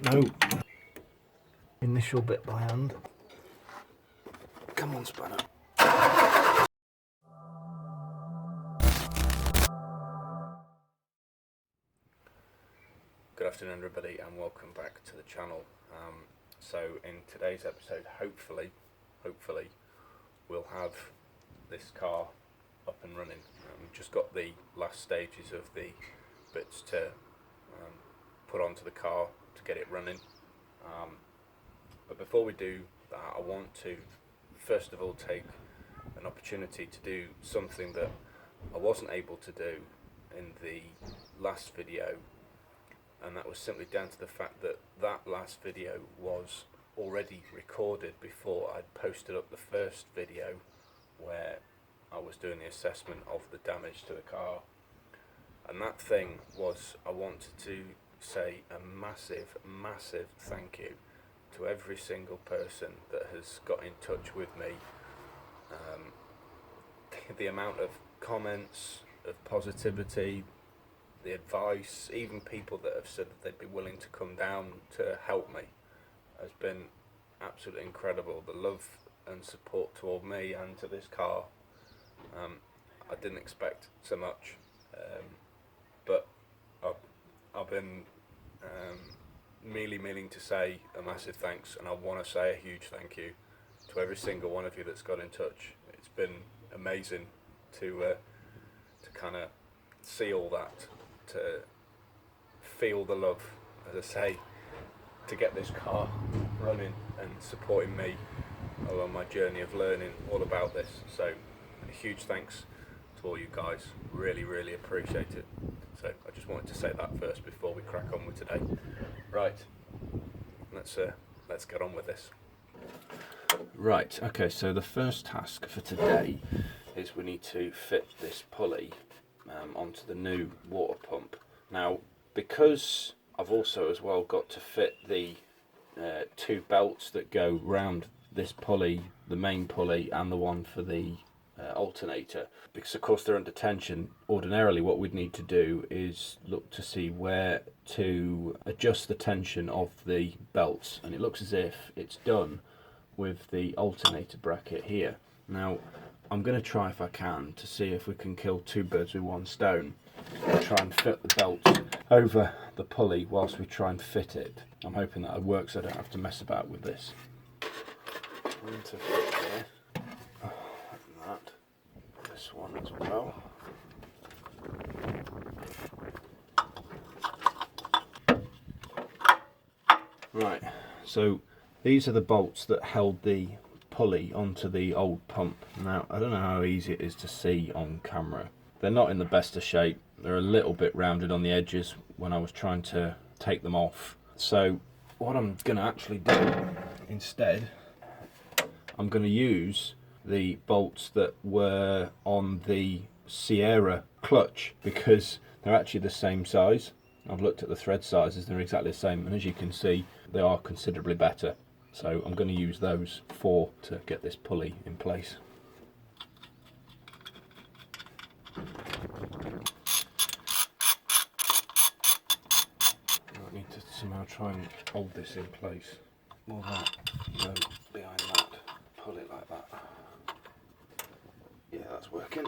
No. Initial bit by hand. Come on, spanner. Good afternoon, everybody, and welcome back to the channel. So in today's episode, hopefully we'll have this car up and running. We've just got the last stages of the bits to put onto the car to get it running. But before we do that, I want to first of all take an opportunity to do something that I wasn't able to do in the last video, and that was simply down to the fact that that last video was already recorded before I'd posted up the first video where I was doing the assessment of the damage to the car. And that thing was, I wanted to say a massive thank you to every single person that has got in touch with me. The amount of comments, of positivity, the advice, even people that have said that they'd be willing to come down to help me, has been absolutely incredible. The love and support toward me and to this car, I didn't expect so much, but I've been meaning to say a massive thanks, and I want to say a huge thank you to every single one of you that's got in touch. It's been amazing to kind of see all that, to feel the love, as I say, to get this car running and supporting me along my journey of learning all about this. So a huge thanks to all you guys, really appreciate it. So I just wanted to say that first before we crack on with today. Right, let's get on with this. Right, okay, so the first task for today is we need to fit this pulley onto the new water pump. Now, because I've also as well got to fit the two belts that go round this pulley, the main pulley and the one for the alternator, because of course they're under tension, ordinarily what we'd need to do is look to see where to adjust the tension of the belts, and it looks as if it's done with the alternator bracket here. Now I'm going to try, if I can, to see if we can kill two birds with one stone and try and fit the belts over the pulley whilst we try and fit it. I'm hoping that it works so I don't have to mess about with this. One to fit here. And that. This one as well. Right, so these are the bolts that held the pulley onto the old pump. Now, I don't know how easy it is to see on camera. They're not in the best of shape. They're a little bit rounded on the edges when I was trying to take them off. So what I'm going to actually do instead, I'm going to use the bolts that were on the Caprierra clutch, because they're actually the same size. I've looked at the thread sizes, they're exactly the same, and as you can see, they are considerably better. So I'm going to use those four to get this pulley in place. I need to somehow try and hold this in place. More that, go behind that, pull it like that. Yeah, that's working.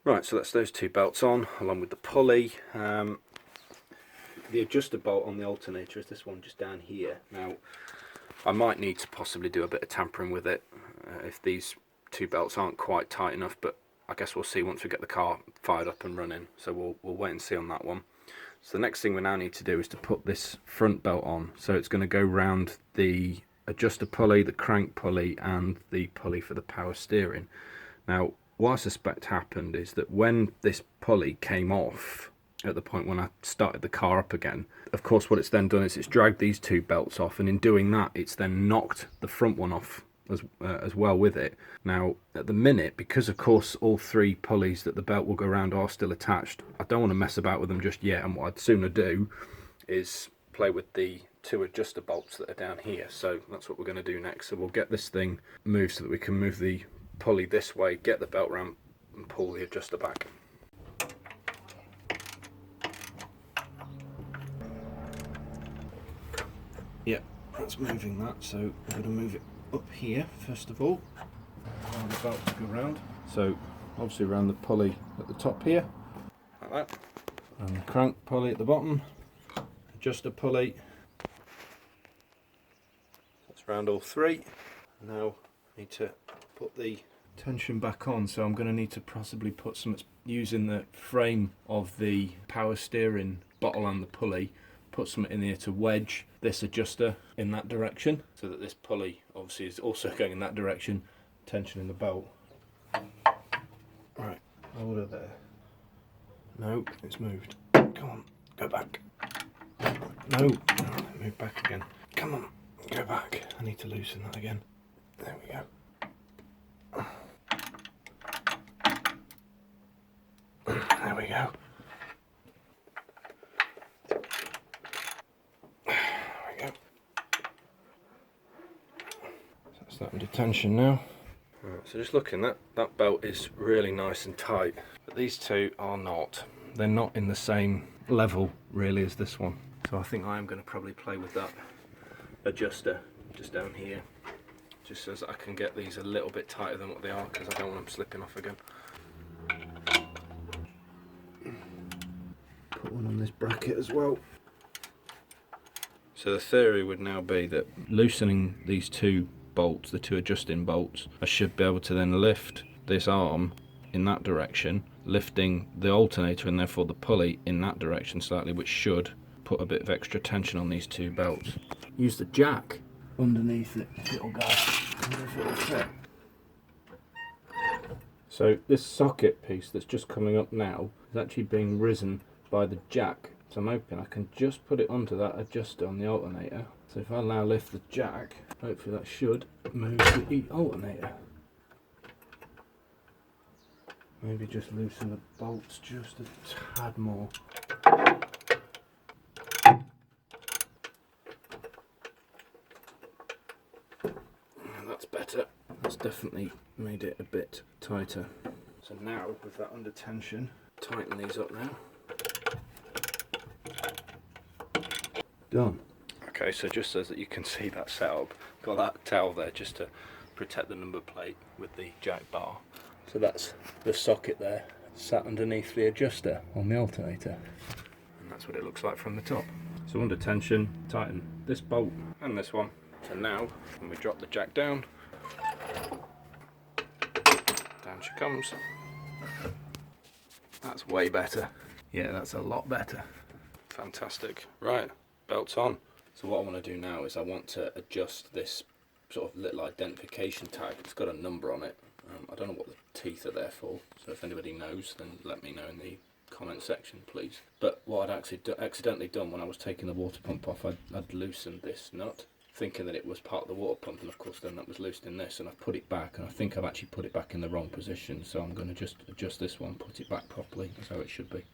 Right, so that's those two belts on, along with the pulley. The adjuster bolt on the alternator is this one just down here. Now, I might need to possibly do a bit of tampering with it if these two belts aren't quite tight enough, but I guess we'll see once we get the car fired up and running. So we'll wait and see on that one. So the next thing we now need to do is to put this front belt on. So it's going to go round the adjuster pulley, the crank pulley, and the pulley for the power steering. Now, what I suspect happened is that when this pulley came off, at the point when I started the car up again, of course what it's then done is it's dragged these two belts off, and in doing that it's then knocked the front one off as well with it. Now at the minute, because of course all three pulleys that the belt will go around are still attached, I don't want to mess about with them just yet, and what I'd sooner do is play with the two adjuster bolts that are down here. So that's what we're going to do next. So we'll get this thing moved so that we can move the pulley this way, get the belt round and pull the adjuster back. that's moving that, so I'm going to move it up here first of all. Allow the belt to go round. So obviously around the pulley at the top here, like that, and the crank pulley at the bottom, adjuster pulley. That's round all three. Now I need to put the tension back on, so I'm going to need to possibly put some, using the frame of the power steering bottle and the pulley, put something in here to wedge this adjuster in that direction, so that this pulley obviously is also going in that direction, tension in the belt. Right, hold her there. No, it's moved. Come on, go back. No, move back again. Come on, go back. I need to loosen that again. There we go. There we go. There we go. So that's that under tension now. Right, so just looking, that belt is really nice and tight, but these two are not. They're not in the same level really as this one. So I think I am going to probably play with that adjuster just down here, just so that I can get these a little bit tighter than what they are, because I don't want them slipping off again. Put one on this bracket as well. So the theory would now be that loosening these two bolts, the two adjusting bolts, I should be able to then lift this arm in that direction, lifting the alternator and therefore the pulley in that direction slightly, which should put a bit of extra tension on these two belts. Use the jack underneath it, little guy. I wonder if it'll fit. So this socket piece that's just coming up now is actually being risen by the jack. So I'm hoping I can just put it onto that adjuster on the alternator. So if I now lift the jack, hopefully that should move the alternator. Maybe just loosen the bolts just a tad more. That's better. That's definitely made it a bit tighter. So now with that under tension, tighten these up now. Done. Okay, so just so that you can see that setup, got that towel there just to protect the number plate with the jack bar. So that's the socket there, sat underneath the adjuster on the alternator. And that's what it looks like from the top. So under tension, tighten this bolt and this one. So now, when we drop the jack down, down she comes. That's way better. Yeah, that's a lot better. Fantastic. Right, belt's on. So what I want to do now is I want to adjust this sort of little identification tag. It's got a number on it. I don't know what the teeth are there for, so if anybody knows, then let me know in the comment section, please. But what I'd actually accidentally done when I was taking the water pump off, I'd loosened this nut, thinking that it was part of the water pump, and of course then that was loosed in this, and I've put it back, and I think I've actually put it back in the wrong position, so I'm going to just adjust this one, put it back properly. That's how it should be.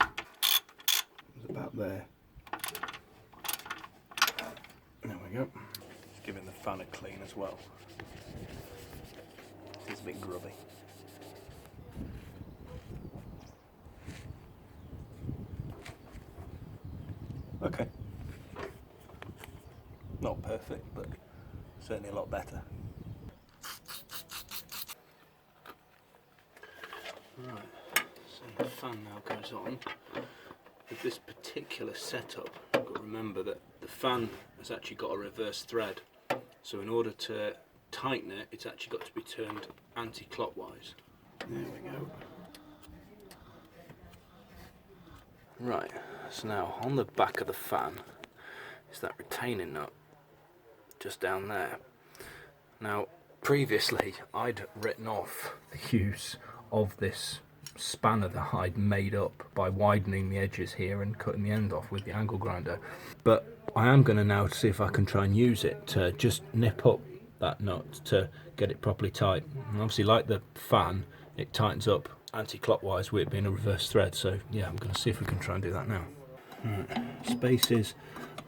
It's about there. There we go. Just giving the fan a clean as well. It's a bit grubby. Okay. Not perfect, but certainly a lot better. Right, so the fan now goes on. With this particular setup, you've got to remember that the fan has actually got a reverse thread. So in order to tighten it, it's actually got to be turned anti-clockwise. There we go. Right, so now on the back of the fan is that retaining nut just down there. Now previously I'd written off the use of this spanner that I'd made up by widening the edges here and cutting the end off with the angle grinder, but I am going to now see if I can try and use it to just nip up that nut to get it properly tight. And obviously, like the fan, it tightens up anti-clockwise with it being a reverse thread, so yeah, I'm going to see if we can try and do that now. Right. Space is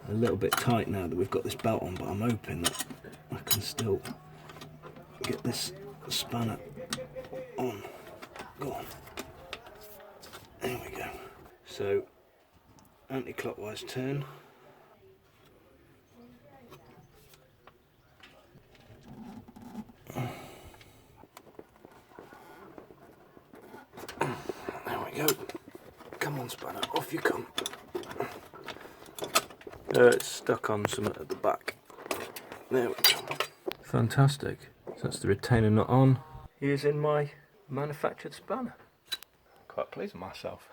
a little bit tight now that we've got this belt on, but I'm hoping that I can still get this spanner on. Go on. There we go. So, anti-clockwise turn. go. Come on, spanner, off you come. It's stuck on something at the back. There we go. Fantastic. So that's the retainer nut on. Using my manufactured spanner. Quite pleased with myself.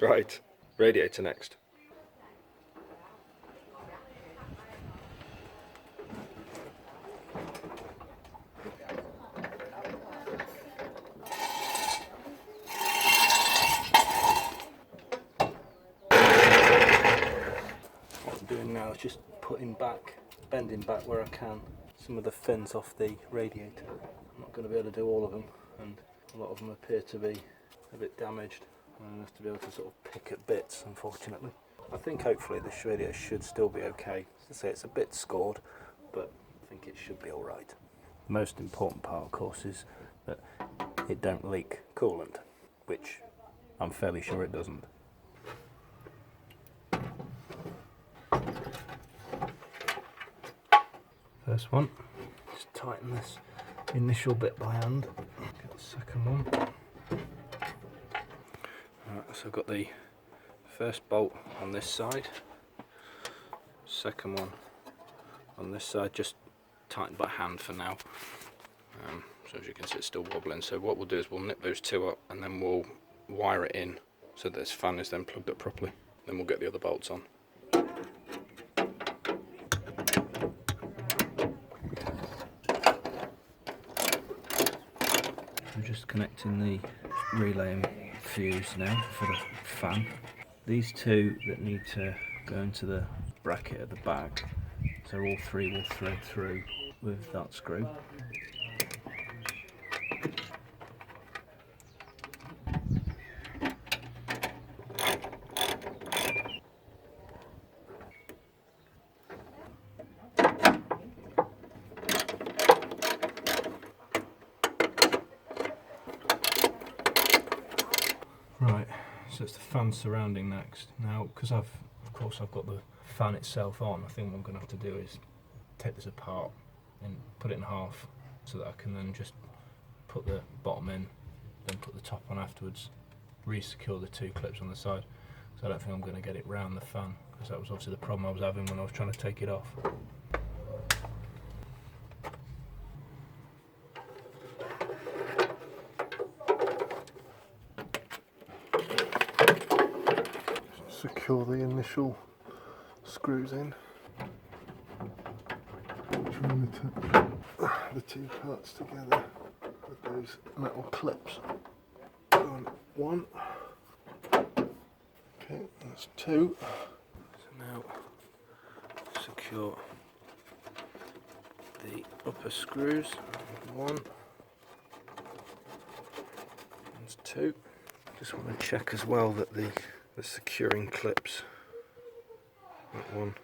Right, radiator next. What I'm doing now is just bending back where I can some of the fins off the radiator. I'm not going to be able to do all of them, and a lot of them appear to be a bit damaged. I have to be able to sort of pick at bits, unfortunately. I think hopefully this radiator should still be okay. As I say, it's a bit scored, but I think it should be alright. The most important part, of course, is that it don't leak coolant, which I'm fairly sure it doesn't. First one, just tighten this initial bit by hand. Get the second one. Right, so I've got the first bolt on this side, second one on this side, just tightened by hand for now. So as you can see, it's still wobbling. So what we'll do is we'll nip those two up and then we'll wire it in so that this fan is then plugged up properly. Then we'll get the other bolts on. I'm just connecting the relay and fuse now for the fan. These two that need to go into the bracket at the back, so all three will thread through with that screw. Right, so it's the fan surrounding next. Now, because of course I've got the fan itself on, I think what I'm going to have to do is take this apart and put it in half so that I can then just put the bottom in, then put the top on afterwards, re-secure the two clips on the side. So I don't think I'm going to get it round the fan, because that was obviously the problem I was having when I was trying to take it off. Secure the initial screws in. Trying to attach the two parts together with those metal clips. One. Okay, that's two. So now secure the upper screws. One. That's two. Just want to check as well that the securing clips, that one,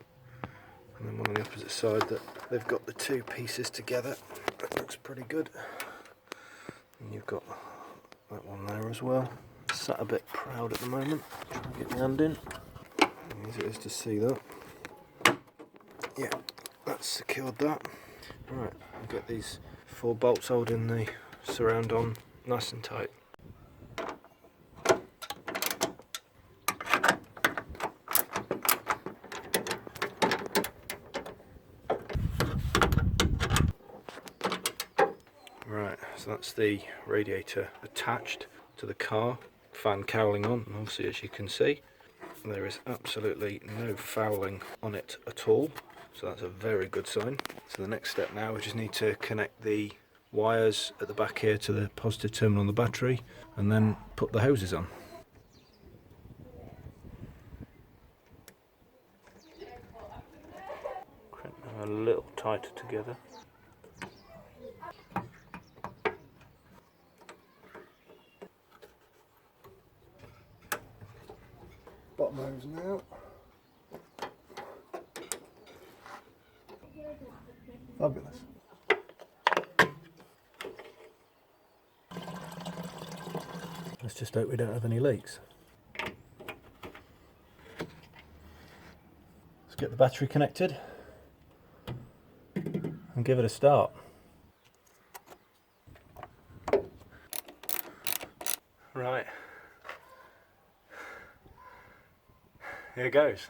and then one on the opposite side, that they've got the two pieces together. That looks pretty good. And you've got that one there as well. Sat a bit proud at the moment. Try and get my hand in. Easy it is to see that. Yeah, that's secured that. Right, I'll get these 4 bolts holding the surround on nice and tight. Right, so that's the radiator attached to the car, fan cowling on, and obviously as you can see there is absolutely no fouling on it at all, so that's a very good sign. So the next step now, we just need to connect the wires at the back here to the positive terminal on the battery and then put the hoses on. Crimp them a little tighter together. Bottom hose now. Fabulous. Let's just hope we don't have any leaks. Let's get the battery connected and give it a start. Right. Here goes.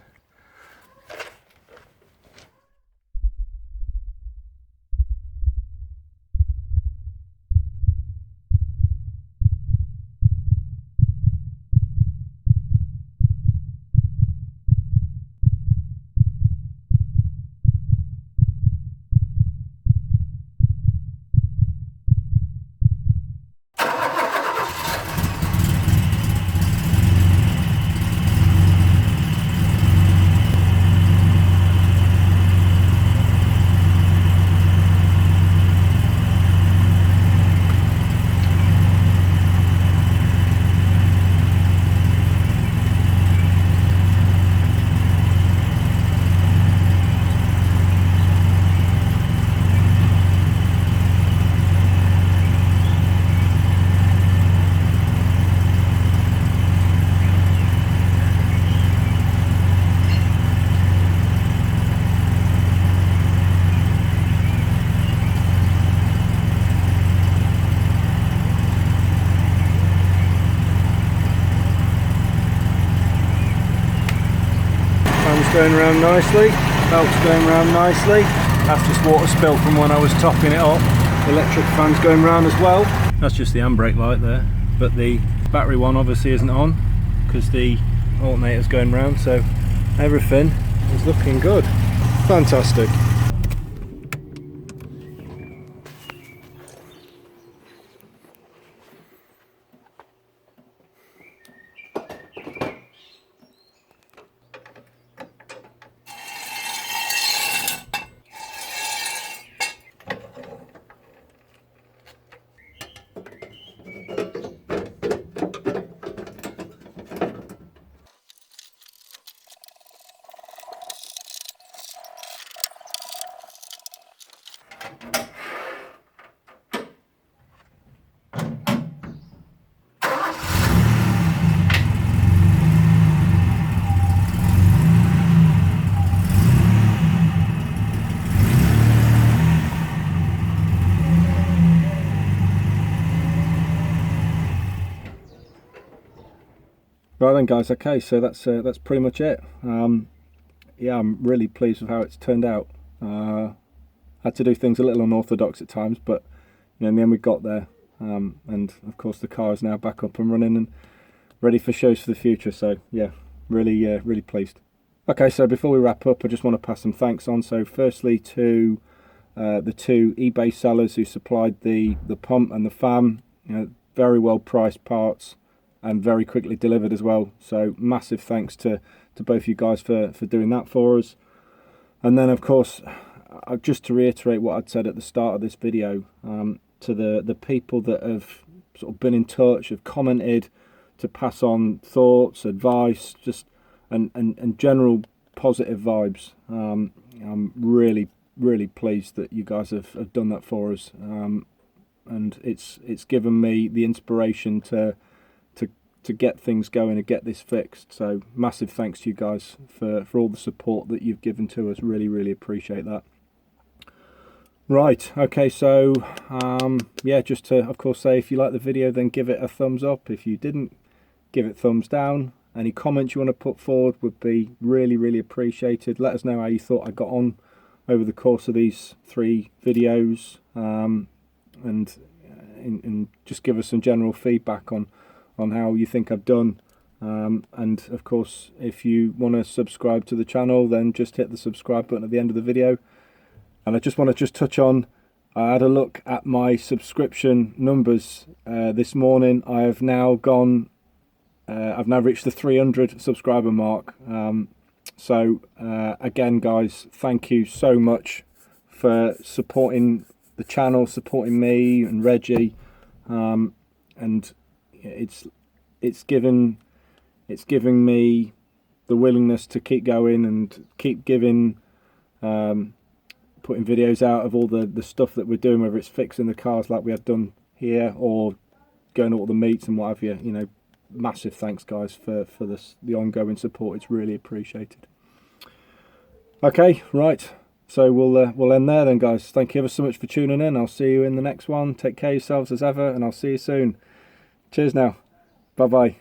Going around nicely, belt's going around nicely. That's just water spill from when I was topping it up. The electric fan's going round as well. That's just the handbrake light there, but the battery one obviously isn't on because the alternator's going round, so everything is looking good. Fantastic. Right then guys, okay, so that's pretty much it. Yeah, I'm really pleased with how it's turned out. Had to do things a little unorthodox at times, but you know, in the end we got there. And of course the car is now back up and running and ready for shows for the future, so yeah, really pleased. Okay, so before we wrap up, I just want to pass some thanks on. So firstly to the two eBay sellers who supplied the pump and the fan, you know, very well priced parts and very quickly delivered as well, so massive thanks to both you guys for doing that for us. And then of course, just to reiterate what I'd said at the start of this video, to the people that have sort of been in touch, have commented, to pass on thoughts, advice, just and general positive vibes. I'm really pleased that you guys have done that for us, and it's given me the inspiration to get things going and get this fixed. So massive thanks to you guys for all the support that you've given to us. Really appreciate that. Right, okay, so yeah, just to of course say, if you like the video, then give it a thumbs up. If you didn't, give it thumbs down. Any comments you want to put forward would be really appreciated. Let us know how you thought I got on over the course of these 3 videos, and just give us some general feedback on how you think I've done. And of course, if you want to subscribe to the channel, then just hit the subscribe button at the end of the video. And I just want to touch on, I had a look at my subscription numbers this morning. I have now gone, I've now reached the 300 subscriber mark. So again guys, thank you so much for supporting the channel, supporting me and Reggie, and it's giving me the willingness to keep going and keep giving, putting videos out of all the stuff that we're doing, whether it's fixing the cars like we have done here or going to all the meets and what have you. You know, massive thanks guys for the ongoing support. It's really appreciated. Okay, right, so we'll end there then guys. Thank you ever so much for tuning in. I'll see you in the next one. Take care of yourselves as ever, and I'll see you soon. Cheers now. Bye bye.